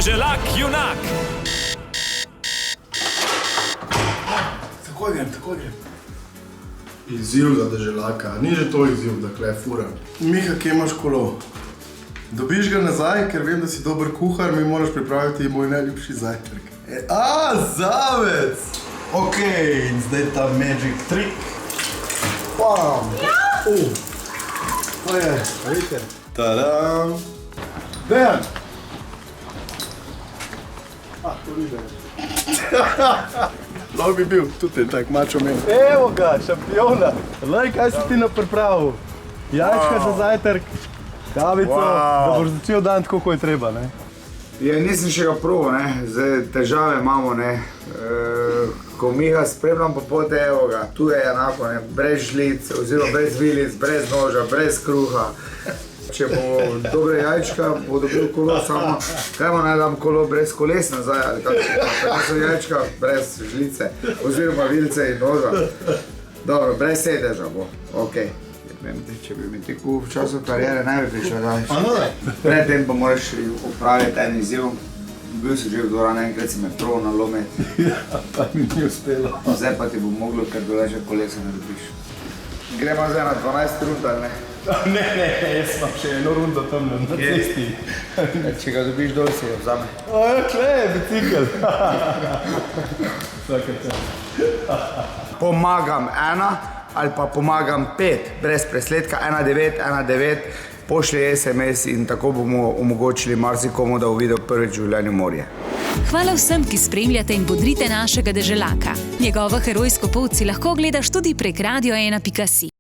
Deželak junak. Tako grem. Izziv za deželaka, ni že to izziv, da kle fura. Miha, kje imaš kolo? Dobiš ga nazaj, ker vem, da si dober kuhar, mi moraš pripraviti moj najljubši zajtrk. Zavec! Ok, in zdaj ta magic trick. Bam! To je, vidite? Tadam! Dejan! To ni Dejan. Lahko bi bil, tudi tak mačo meni. Evo ga, šampiona! Lej, kaj si ti napripravil? Jajčka za zajtrk, kavico, da boš začel dan tako, kot je treba, ne? Ja, nisem še ga proval, ne, zdaj težave imamo, ne. Ko Miha spremljam po poti, evo ga, tu je enako, ne, brez žlic, oziroma brez vilic, brez noža, brez kruha. Če bo dobre jajčka, bo dobil kolo samo, kaj naj dam kolo brez koles nazaj, ali kako so jajčka brez žlice, oziroma vilice in noža. Dobro, brez sedeža bo, okej. Če bi mi tekel v času karijere, ne bi prišel daleč. Predtem pa moraš upraviti en izziv. Bil si že v dvorani, enkrat si me prvo nalomiti. Pa mi ni uspelo. Zdaj pa ti bo moglo, ker doleže kolesa ne dobiš. Gremo zdaj na 12 rund, ali ne? Ne, jaz imam še eno rundo tam na cesti. Če ga dobiš dol, si ga vzame. Kle, bicikl. Vsaka čas. Pomagam 1 ali pa pomagam 5, brez presledka, 1919, pošlji SMS in tako bomo omogočili marsikomu, da bo videl prvič v življenju morje. Hvala vsem, ki spremljate in bodrite našega deželaka. Njegovo herojsko pot si lahko gledaš tudi prek radio1.si.